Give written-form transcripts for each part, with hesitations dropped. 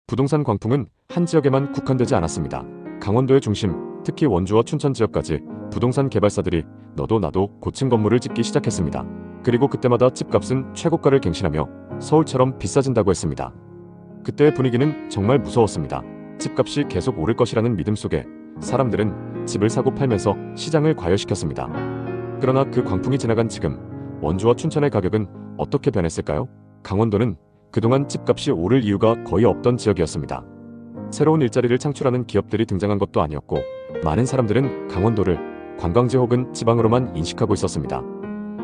부동산 광풍은 한 지역에만 국한되지 않았습니다. 강원도의 중심, 특히 원주와 춘천 지역까지 부동산 개발사들이 너도 나도 고층 건물을 짓기 시작했습니다. 그리고 그때마다 집값은 최고가를 갱신하며 서울처럼 비싸진다고 했습니다. 그때의 분위기는 정말 무서웠습니다. 집값이 계속 오를 것이라는 믿음 속에 사람들은 집을 사고 팔면서 시장을 과열시켰습니다. 그러나 그 광풍이 지나간 지금 원주와 춘천의 가격은 어떻게 변했을까요? 강원도는 그동안 집값이 오를 이유가 거의 없던 지역이었습니다. 새로운 일자리를 창출하는 기업들이 등장한 것도 아니었고, 많은 사람들은 강원도를 관광지 혹은 지방으로만 인식하고 있었습니다.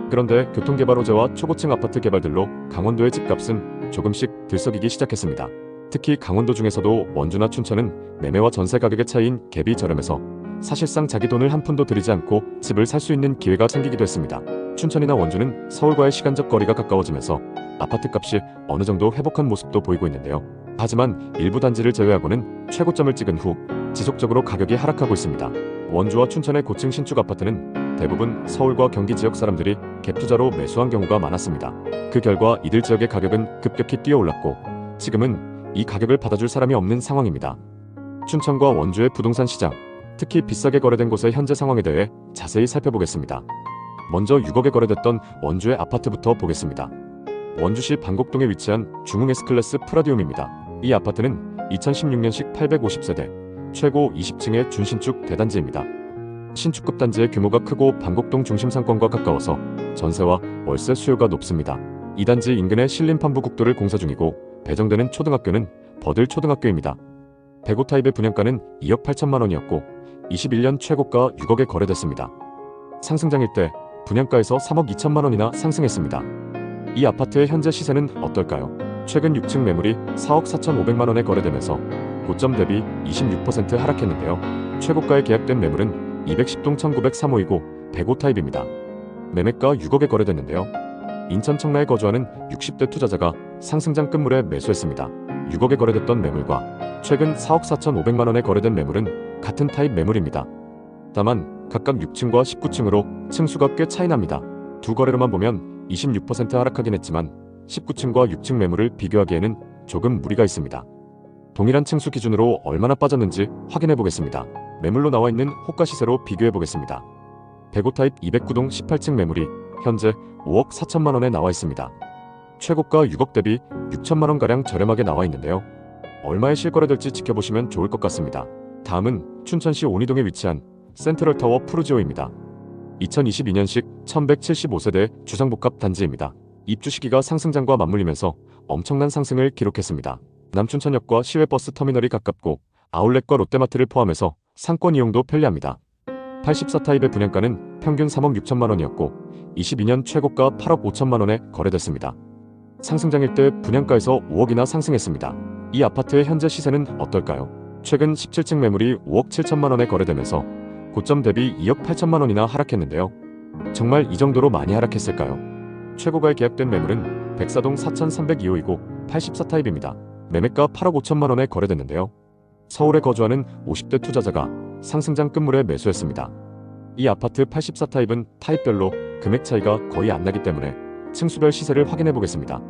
그런데 교통개발 호재와 초고층 아파트 개발들로 강원도의 집값은 조금씩 들썩이기 시작했습니다. 특히 강원도 중에서도 원주나 춘천은 매매와 전세 가격의 차이인 갭이 저렴해서 사실상 자기 돈을 한 푼도 들이지 않고 집을 살 수 있는 기회가 생기기도 했습니다. 춘천이나 원주는 서울과의 시간적 거리가 가까워지면서 아파트값이 어느 정도 회복한 모습도 보이고 있는데요. 하지만 일부 단지를 제외하고는 최고점을 찍은 후 지속적으로 가격이 하락하고 있습니다. 원주와 춘천의 고층 신축 아파트는 대부분 서울과 경기 지역 사람들이 갭 투자로 매수한 경우가 많았습니다. 그 결과 이들 지역의 가격은 급격히 뛰어올랐고, 지금은 이 가격을 받아줄 사람이 없는 상황입니다. 춘천과 원주의 부동산 시장, 특히 비싸게 거래된 곳의 현재 상황에 대해 자세히 살펴보겠습니다. 먼저 6억에 거래됐던 원주의 아파트부터 보겠습니다. 원주시 방곡동에 위치한 중흥 S클래스 프라디움입니다. 이 아파트는 2016년식 850세대, 최고 20층의 준신축 대단지입니다. 신축급 단지의 규모가 크고 방곡동 중심 상권과 가까워서 전세와 월세 수요가 높습니다. 이 단지 인근의 신림판부 국도를 공사 중이고, 배정되는 초등학교는 버들 초등학교입니다. 105 타입의 분양가는 2억 8천만 원이었고 21년 최고가 6억에 거래됐습니다. 상승장일 때 분양가에서 3억 2천만 원이나 상승했습니다. 이 아파트의 현재 시세는 어떨까요? 최근 6층 매물이 4억 4,500만 원에 거래되면서 고점 대비 26% 하락했는데요. 최고가에 계약된 매물은 210동 1903호이고 105 타입입니다. 매매가 6억에 거래됐는데요. 인천 청라에 거주하는 60대 투자자가 상승장 끝물에 매수했습니다. 6억에 거래됐던 매물과 최근 4억 4,500만 원에 거래된 매물은 같은 타입 매물입니다. 다만 각각 6층과 19층으로 층수가 꽤 차이납니다. 두 거래로만 보면 26% 하락하긴 했지만 19층과 6층 매물을 비교하기에는 조금 무리가 있습니다. 동일한 층수 기준으로 얼마나 빠졌는지 확인해 보겠습니다. 매물로 나와 있는 호가 시세로 비교해 보겠습니다. 105 타입 209동 18층 매물이 현재 5억 4천만 원에 나와 있습니다. 최고가 6억 대비 6천만 원가량 저렴하게 나와 있는데요. 얼마에 실거래될지 지켜보시면 좋을 것 같습니다. 다음은 춘천시 온이동에 위치한 센트럴타워 푸르지오입니다. 2022년식 1175세대 주상복합 단지입니다. 입주 시기가 상승장과 맞물리면서 엄청난 상승을 기록했습니다. 남춘천역과 시외버스 터미널이 가깝고 아울렛과 롯데마트를 포함해서 상권 이용도 편리합니다. 84 타입의 분양가는 평균 3억 6천만 원이었고 22년 최고가 8억 5천만 원에 거래됐습니다. 상승장일 때 분양가에서 5억이나 상승했습니다. 이 아파트의 현재 시세는 어떨까요? 최근 17층 매물이 5억 7천만 원에 거래되면서 고점 대비 2억 8천만 원이나 하락했는데요. 정말 이 정도로 많이 하락했을까요? 최고가에 계약된 매물은 백사동 4302호이고 84 타입입니다. 매매가 8억 5천만 원에 거래됐는데요. 서울에 거주하는 50대 투자자가 상승장 끝물에 매수했습니다. 이 아파트 84 타입은 타입별로 금액 차이가 거의 안 나기 때문에 층수별 시세를 확인해 보겠습니다.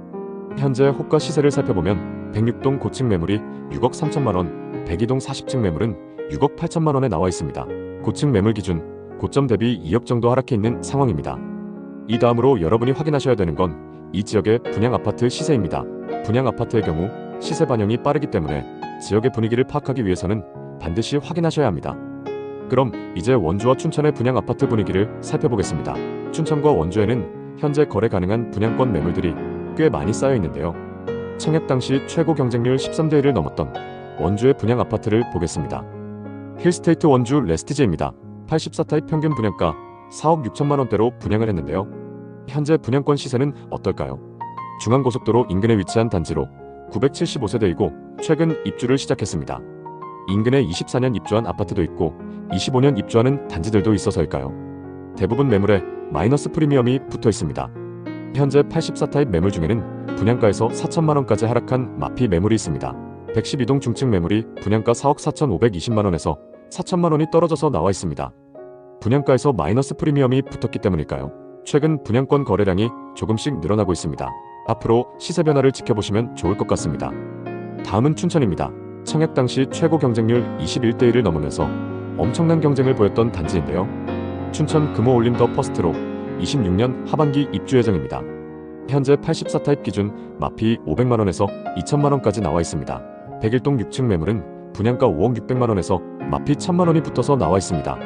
현재 호가 시세를 살펴보면 106동 고층 매물이 6억 3천만 원, 102동 40층 매물은 6억 8천만 원에 나와 있습니다. 고층 매물 기준 고점 대비 2억 정도 하락해 있는 상황입니다. 이 다음으로 여러분이 확인하셔야 되는 건 이 지역의 분양 아파트 시세입니다. 분양 아파트의 경우 시세 반영이 빠르기 때문에 지역의 분위기를 파악하기 위해서는 반드시 확인하셔야 합니다. 그럼 이제 원주와 춘천의 분양 아파트 분위기를 살펴보겠습니다. 춘천과 원주에는 현재 거래 가능한 분양권 매물들이 꽤 많이 쌓여 있는데요. 청약 당시 최고 경쟁률 13대 1을 넘었던 원주의 분양 아파트를 보겠습니다. 힐스테이트 원주 레스티지입니다. 84 타입 평균 분양가 4억 6천만 원대로 분양을 했는데요. 현재 분양권 시세는 어떨까요? 중앙고속도로 인근에 위치한 단지로 975세대이고 최근 입주를 시작했습니다. 인근에 24년 입주한 아파트도 있고 25년 입주하는 단지들도 있어서일까요? 대부분 매물에 마이너스 프리미엄이 붙어 있습니다. 현재 84 타입 매물 중에는 분양가에서 4천만 원까지 하락한 마피 매물이 있습니다. 112동 중층 매물이 분양가 4억 4,520만 원에서 4천만 원이 떨어져서 나와 있습니다. 분양가에서 마이너스 프리미엄이 붙었기 때문일까요? 최근 분양권 거래량이 조금씩 늘어나고 있습니다. 앞으로 시세 변화를 지켜보시면 좋을 것 같습니다. 다음은 춘천입니다. 청약 당시 최고 경쟁률 21대1을 넘으면서 엄청난 경쟁을 보였던 단지인데요. 춘천 금호올림 더 퍼스트로 26년 하반기 입주 예정입니다. 현재 84타입 기준 마피 500만원에서 2천만원까지 나와 있습니다. 101동 6층 매물은 분양가 5억 600만원에서 마피 1000만원이 붙어서 나와 있습니다.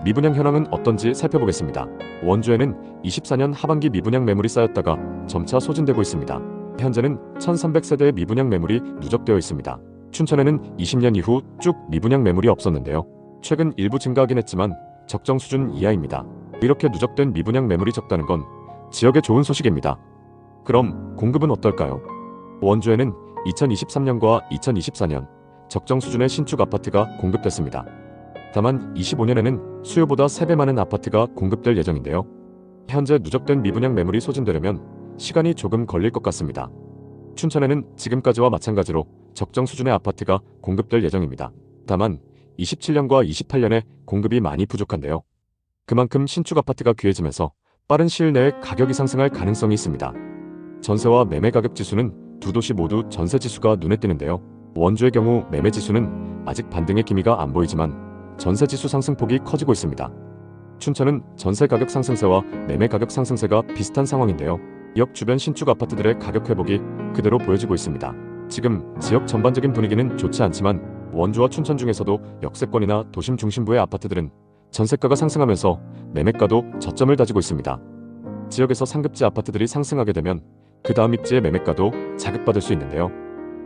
미분양 현황은 어떤지 살펴보겠습니다. 원주에는 24년 하반기 미분양 매물이 쌓였다가 점차 소진되고 있습니다. 현재는 1300세대의 미분양 매물이 누적되어 있습니다. 춘천에는 20년 이후 쭉 미분양 매물이 없었는데요. 최근 일부 증가하긴 했지만 적정 수준 이하입니다. 이렇게 누적된 미분양 매물이 적다는 건 지역에 좋은 소식입니다. 그럼 공급은 어떨까요? 원주에는 2023년과 2024년 적정 수준의 신축 아파트가 공급됐습니다. 다만 25년에는 수요보다 3배 많은 아파트가 공급될 예정인데요. 현재 누적된 미분양 매물이 소진되려면 시간이 조금 걸릴 것 같습니다. 춘천에는 지금까지와 마찬가지로 적정 수준의 아파트가 공급될 예정입니다. 다만 27년과 28년에 공급이 많이 부족한데요. 그만큼 신축 아파트가 귀해지면서 빠른 시일 내에 가격이 상승할 가능성이 있습니다. 전세와 매매 가격 지수는 두 도시 모두 전세 지수가 눈에 띄는데요. 원주의 경우 매매 지수는 아직 반등의 기미가 안 보이지만 전세 지수 상승폭이 커지고 있습니다. 춘천은 전세 가격 상승세와 매매 가격 상승세가 비슷한 상황인데요. 역 주변 신축 아파트들의 가격 회복이 그대로 보여지고 있습니다. 지금 지역 전반적인 분위기는 좋지 않지만 원주와 춘천 중에서도 역세권이나 도심 중심부의 아파트들은 전세가가 상승하면서 매매가도 저점을 다지고 있습니다. 지역에서 상급지 아파트들이 상승하게 되면 그 다음 입지의 매매가도 자극받을 수 있는데요.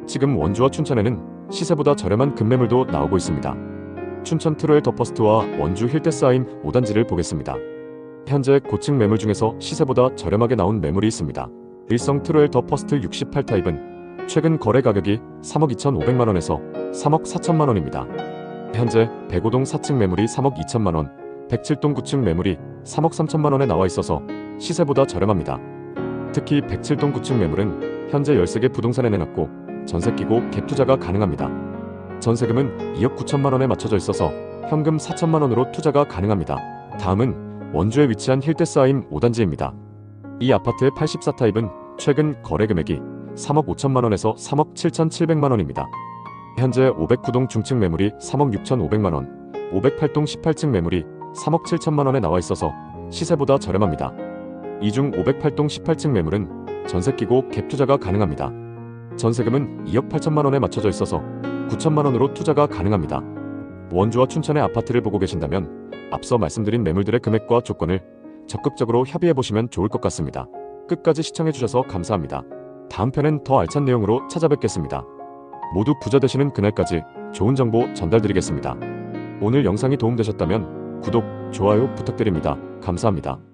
지금 원주와 춘천에는 시세보다 저렴한 급매물도 나오고 있습니다. 춘천 트로엘 더 퍼스트와 원주 힐데스하임 5단지를 보겠습니다. 현재 고층 매물 중에서 시세보다 저렴하게 나온 매물이 있습니다. 일성 트로엘 더 퍼스트 68타입은 최근 거래 가격이 3억 2,500만원에서 3억 4천만원입니다. 현재 105동 4층 매물이 3억 2천만원, 107동 9층 매물이 3억 3천만원에 나와 있어서 시세보다 저렴합니다. 특히 107동 9층 매물은 현재 13개 부동산에 내놨고 전세 끼고 갭 투자가 가능합니다. 전세금은 2억 9천만원에 맞춰져 있어서 현금 4천만원으로 투자가 가능합니다. 다음은 원주에 위치한 힐데스하임 5단지입니다. 이 아파트의 84타입은 최근 거래 금액이 3억 5천만원에서 3억 7,700만원입니다. 현재 509동 중층 매물이 3억 6,500만원, 508동 18층 매물이 3억 7천만원에 나와 있어서 시세보다 저렴합니다. 이 중 508동 18층 매물은 전세 끼고 갭 투자가 가능합니다. 전세금은 2억 8천만원에 맞춰져 있어서 9천만원으로 투자가 가능합니다. 원주와 춘천의 아파트를 보고 계신다면 앞서 말씀드린 매물들의 금액과 조건을 적극적으로 협의해보시면 좋을 것 같습니다. 끝까지 시청해주셔서 감사합니다. 다음 편엔 더 알찬 내용으로 찾아뵙겠습니다. 모두 부자 되시는 그날까지 좋은 정보 전달드리겠습니다. 오늘 영상이 도움되셨다면 구독, 좋아요 부탁드립니다. 감사합니다.